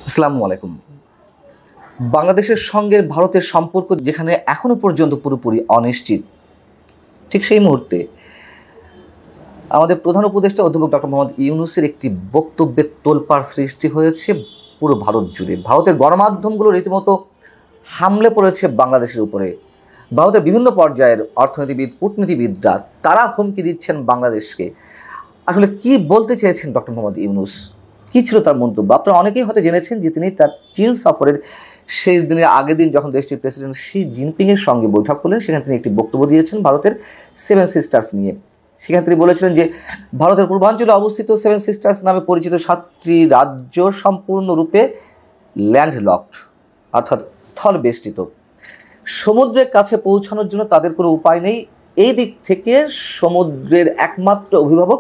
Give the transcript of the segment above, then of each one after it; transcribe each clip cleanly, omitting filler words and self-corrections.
আসসালামু আলাইকুম। বাংলাদেশের সঙ্গে ভারতের সম্পর্ক যেখানে এখনো পর্যন্ত পুরোপুরি অনিশ্চিত, ঠিক সেই মুহূর্তে আমাদের প্রধান উপদেষ্টা অধ্যাপক ডক্টর মোহাম্মদ ইউনূসের একটি বক্তব্যের তোলপাড় সৃষ্টি হয়েছে পুরো ভারত জুড়ে। ভারতের গণমাধ্যমগুলো রীতিমতো হামলে পড়েছে বাংলাদেশের উপরে। ভারতের বিভিন্ন পর্যায়ের অর্থনীতিবিদ, কূটনীতিবিদরা তারা হুমকি দিচ্ছেন বাংলাদেশকে। আসলে কি বলতে চেয়েছেন ডক্টর মোহাম্মদ ইউনূস? কী ছিল তার মন্তব্য? আপনারা অনেকেই হয়তো জেনেছেন যে তিনি তার চীন সফরের শেষ দিনের আগের দিন যখন দেশটির প্রেসিডেন্ট শি জিনপিংয়ের সঙ্গে বৈঠক করলেন, সেখানে তিনি একটি বক্তব্য দিয়েছেন ভারতের সেভেন সিস্টার্স নিয়ে। সেখানে তিনি বলেছিলেন যে ভারতের পূর্বাঞ্চলে অবস্থিত সেভেন সিস্টার্স নামে পরিচিত 7টি রাজ্য সম্পূর্ণরূপে ল্যান্ডলকড, অর্থাৎ স্থল বেষ্টিত। সমুদ্রের কাছে পৌঁছানোর জন্য তাদের কোনো উপায় নেই। এই দিক থেকে সমুদ্রের একমাত্র অভিভাবক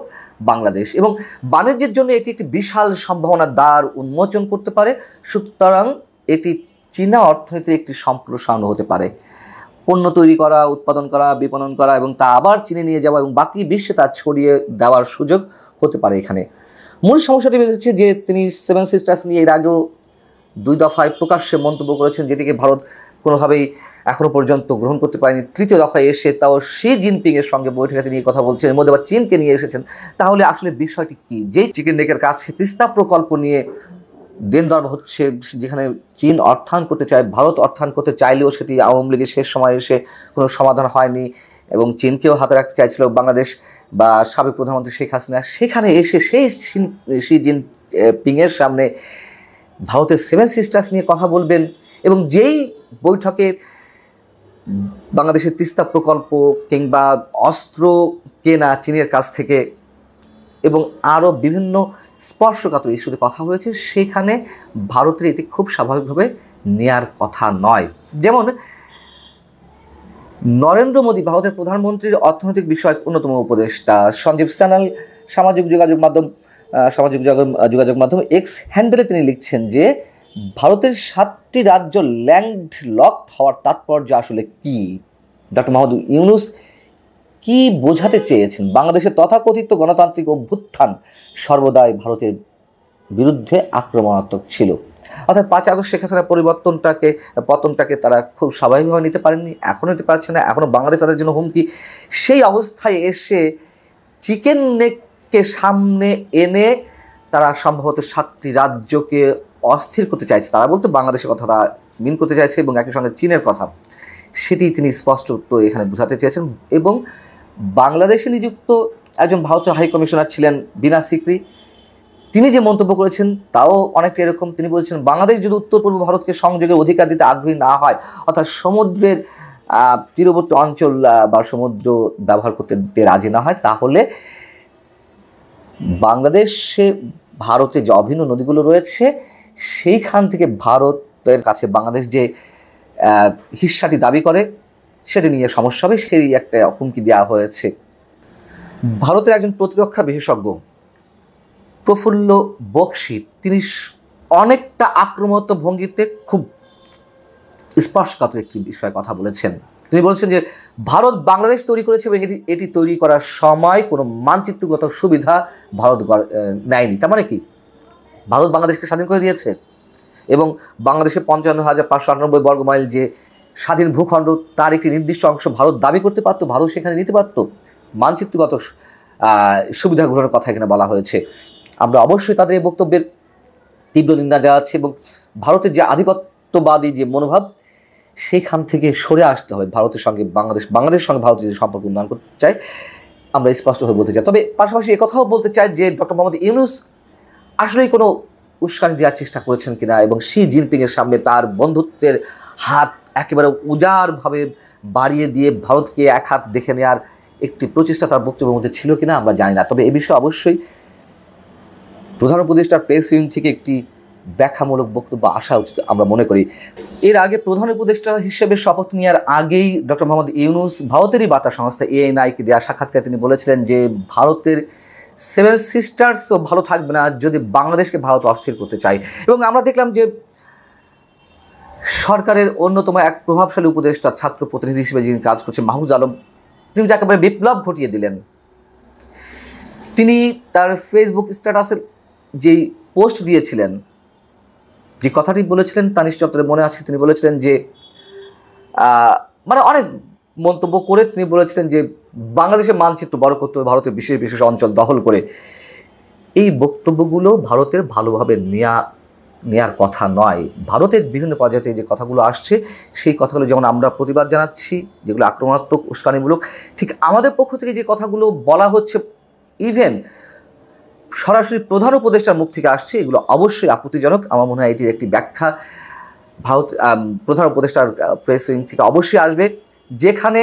বাংলাদেশ, এবং বাণিজ্যের জন্য এটি একটি বিশাল সম্ভাবনার দ্বার উন্মোচন করতে পারে। সুতরাং এটি চীনা অর্থনীতির একটি সম্প্রসারণ হতে পারে। পণ্য তৈরি করা, উৎপাদন করা, বিপণন করা এবং তা আবার চীনে নিয়ে যাওয়া এবং বাকি বিশ্বে তা ছড়িয়ে দেওয়ার সুযোগ হতে পারে এখানে। মূল সমস্যাটি হচ্ছে যে তিনি সেভেন সিস্টার্স নিয়ে এর আগেও 2 দফায় প্রকাশ্যে মন্তব্য করেছেন, যেটিকে ভারত কোনোভাবেই এখনও পর্যন্ত গ্রহণ করতে পারেনি। 3য় দফায় এসে তাও শি জিনপিংয়ের সঙ্গে বৈঠকে তিনি কথা বলছেন, এর মধ্যে আবার চীনকে নিয়ে এসেছেন। তাহলে আসলে বিষয়টি কী? যেই চিকেন নেকের কাছে তিস্তা প্রকল্প নিয়ে দেনদর হচ্ছে, যেখানে চীন অর্থায়ন করতে চায়, ভারত অর্থায়ন করতে চাইলেও সেটি আওয়ামী লীগের শেষ সময় এসে কোনো সমাধান হয়নি এবং চীনকেও হাতে রাখতে চাইছিল বাংলাদেশ বা সাবেক প্রধানমন্ত্রী শেখ হাসিনা। সেখানে এসে সেই শি জিনপিংয়ের সামনে ভারতের সেভেন সিস্টার্স নিয়ে কথা বলবেন, এবং যেই বৈঠকে বাংলাদেশের তিস্তা প্রকল্প কিংবা অস্ত্র কেনা চীনের কাছ থেকে এবং আরও বিভিন্ন স্পর্শকাতর ইস্যুতে কথা হয়েছে, সেখানে ভারতের এটি খুব স্বাভাবিকভাবে নেয়ার কথা নয়। যেমন নরেন্দ্র মোদী, ভারতের প্রধানমন্ত্রীর অর্থনৈতিক বিষয়ক অন্যতম উপদেষ্টা সঞ্জীব সান্যাল সামাজিক যোগাযোগ মাধ্যম এক্স হ্যান্ডেলে তিনি লিখছেন যে ভারতের 7টি রাজ্য ল্যান্ডলকড হওয়ার তাৎপর্য আসলে কী? ডক্টর মোহাম্মদ ইউনূস কি বোঝাতে চেয়েছেন? বাংলাদেশের তথাকথিত গণতান্ত্রিক অভ্যুত্থান সর্বদাই ভারতের বিরুদ্ধে আক্রমণাত্মক ছিল। অর্থাৎ 5 আগস্ট শেখ হাসিনার পতনটাকে তারা খুব স্বাভাবিকভাবে নিতে পারেননি, এখনও নিতে পারছে না, এখনও বাংলাদেশ তাদের জন্য হুমকি। সেই অবস্থায় এসে চিকেন নেককে সামনে এনে তারা সম্ভবত 7টি রাজ্যকে অস্থির করতে চাইছে। তারা বলতে বাংলাদেশের কথাটা মিন করতে চাইছে এবং একই সঙ্গে চীনের কথা, সেটি তিনি স্পষ্ট এখানে বোঝাতে চেয়েছেন। এবং বাংলাদেশে নিযুক্ত একজন ভারতীয় হাই কমিশনার ছিলেন বিনা সিকরি, তিনি যে মন্তব্য করেছেন তাও অনেকটা এরকম। তিনি বলছেন বাংলাদেশ যদি উত্তর পূর্ব ভারতকে সংযোগের অধিকার দিতে আগ্রহী না হয়, অর্থাৎ সমুদ্রের তীরবর্তী অঞ্চল বা সমুদ্র ব্যবহার করতে দিতে রাজি না হয়, তাহলে বাংলাদেশে ভারতে যে অভিন্ন নদীগুলো রয়েছে সেইখান থেকে ভারতের কাছে বাংলাদেশ যে হিস্সাটি দাবি করে সেটি নিয়ে সমস্যা হবে, সেই একটা হুমকি দেওয়া হয়েছে। ভারতের একজন প্রতিরক্ষা বিশেষজ্ঞ প্রফুল্ল বক্সী, তিনি অনেকটা আক্রমণাত্মক ভঙ্গিতে খুব স্পর্শকাতর একটি বিষয়ে কথা বলেছেন। তিনি বলছেন যে ভারত বাংলাদেশ তৈরি করেছে এবং এটি তৈরি করার সময় কোনো মানচিত্রগত সুবিধা ভারত নেয়নি। তার মানে কি? ভারত বাংলাদেশকে স্বাধীন করে দিয়েছে এবং বাংলাদেশে 55,598 বর্গ মাইল যে স্বাধীন ভূখণ্ড, তার একটি নির্দিষ্ট অংশ ভারত দাবি করতে পারত, ভারত সেখানে নিতে পারত। মানচিত্রগত সুবিধা গ্রহণের কথা এখানে বলা হয়েছে। আমরা অবশ্যই তাদের এই বক্তব্যের তীব্র নিন্দা জানাচ্ছি এবং ভারতের যে আধিপত্যবাদী যে মনোভাব, সেখান থেকে সরে আসতে হবে। ভারতের সঙ্গে বাংলাদেশের সঙ্গে ভারত যদি সম্পর্ক উন্নয়ন করতে চায়, আমরা স্পষ্টভাবে বলতে চাই। তবে পাশাপাশি একথাও বলতে চাই যে ডক্টর মোহাম্মদ ইউনূস আসলেই কোনো উস্কানি দেওয়ার চেষ্টা করেছেন কিনা এবং শি জিনপিংয়ের সামনে তার বন্ধুত্বের হাত একেবারে উজাড়ভাবে বাড়িয়ে দিয়ে ভারতকে এক হাত দেখে নেওয়ার একটি প্রচেষ্টা তার বক্তব্যের মধ্যে ছিল কিনা আমরা জানি না। তবে এ বিষয়ে অবশ্যই প্রধান উপদেষ্টার প্রেস ইউং থেকে একটি ব্যাখ্যামূলক বক্তব্য আসা উচিত আমরা মনে করি। এর আগে প্রধান উপদেষ্টা হিসেবে শপথ নেওয়ার আগেই ডক্টর মোহাম্মদ ইউনূস ভারতেরই বার্তা সংস্থা ANI-কে দেওয়া সাক্ষাৎকারে তিনি বলেছিলেন যে ভারতের সেভেন সিস্টার্সও ভালো থাকবে না যদি বাংলাদেশকে ভারত অস্থির করতে চায়। এবং আমরা দেখলাম যে সরকারের অন্যতম এক প্রভাবশালী উপদেষ্টা, ছাত্র প্রতিনিধি হিসেবে যিনি কাজ করছেন, মাহফুজ আলম, তিনি একেবারে বিপ্লব ঘটিয়ে দিলেন। তিনি তার ফেসবুক স্ট্যাটাসের যেই পোস্ট দিয়েছিলেন, যে কথাটি বলেছিলেন তা নিশ্চয় আপনাদের মনে আছে। তিনি বলেছিলেন যে মানে অনেক মন্তব্য করে তিনি বলেছিলেন যে বাংলাদেশের মানচিত্র বড় করতে হবে, ভারতের বিশেষ বিশেষ অঞ্চল দখল করে। এই বক্তব্যগুলো ভারতের ভালোভাবে নেয়ার কথা নয়। ভারতের বিভিন্ন পর্যায়ে যে কথাগুলো আসছে সেই কথাগুলো যেমন আমরা প্রতিবাদ জানাচ্ছি, যেগুলো আক্রমণাত্মক উস্কানিমূলক, ঠিক আমাদের পক্ষ থেকে যে কথাগুলো বলা হচ্ছে, ইভেন সরাসরি প্রধান উপদেষ্টার মুখ থেকে আসছে, এগুলো অবশ্যই আপত্তিজনক। আমার মনে হয় এটির একটি ব্যাখ্যা ভারত প্রধান উপদেষ্টার প্রেস উইং থেকে অবশ্যই আসবে, যেখানে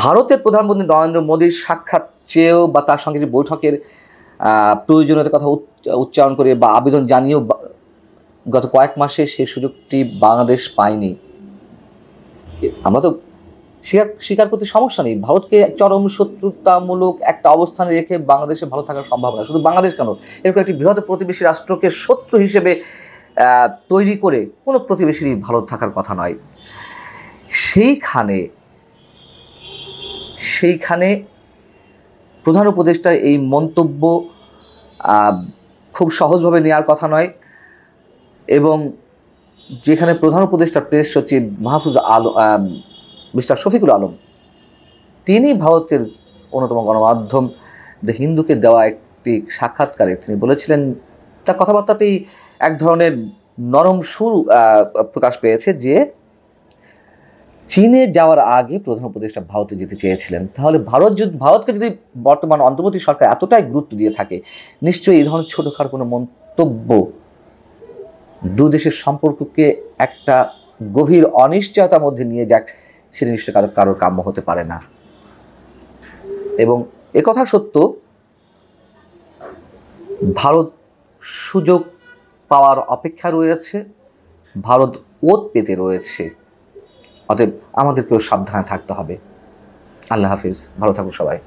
ভারতের প্রধানমন্ত্রী নরেন্দ্র মোদীর সাক্ষাৎ চেয়েও বা তার সঙ্গে যে বৈঠকের প্রয়োজনীয়তার কথা উচ্চারণ করে বা আবেদন জানিয়েও গত কয়েক মাসে সেই সুযোগটি বাংলাদেশ পায়নি। আমরা তো স্বীকার করতে সমস্যা নেই, ভারতকে চরম শত্রুতামূলক একটা অবস্থানে রেখে বাংলাদেশে ভালো থাকার সম্ভাবনা, শুধু বাংলাদেশ কেন, এরকম একটি বৃহৎ প্রতিবেশী রাষ্ট্রকে শত্রু হিসেবে তৈরি করে কোনো প্রতিবেশীরই ভালো থাকার কথা নয়। সেইখানে প্রধান উপদেষ্টার এই মন্তব্য খুব সহজভাবে নেওয়ার কথা নয়। এবং যেখানে প্রধান উপদেষ্টা প্রেস সচিব মাহফুজ আলম মিস্টার শফিকুল আলম, তিনি ভারতের অন্যতম গণমাধ্যম দ্য হিন্দুকে দেওয়া একটি সাক্ষাৎকারে তিনি বলেছিলেন, তার কথাবার্তাতেই এক ধরনের নরম সুর প্রকাশ পেয়েছে যে চীনে যাওয়ার আগে প্রধান উপদেষ্টা ভারতে যেতে চেয়েছিলেন। তাহলে ভারতকে যদি বর্তমান অন্তর্বর্তী সরকার এতটাই গুরুত্ব দিয়ে থাকে, নিশ্চয়ই এই ধরনের ছোটোখাটো কোনো মন্তব্য দু দেশের সম্পর্ককে একটা গভীর অনিশ্চয়তার মধ্যে নিয়ে যাক, সেটা নিশ্চয় কারোর কাম্য হতে পারে না। এবং একথা সত্য, ভারত সুযোগ পাওয়ার অপেক্ষা রয়েছে, ভারত ওত পেতে রয়েছে। অতএব আমাদেরকেও সাবধানে থাকতে হবে। আল্লাহ হাফিজ, ভালো থাকুন সবাই।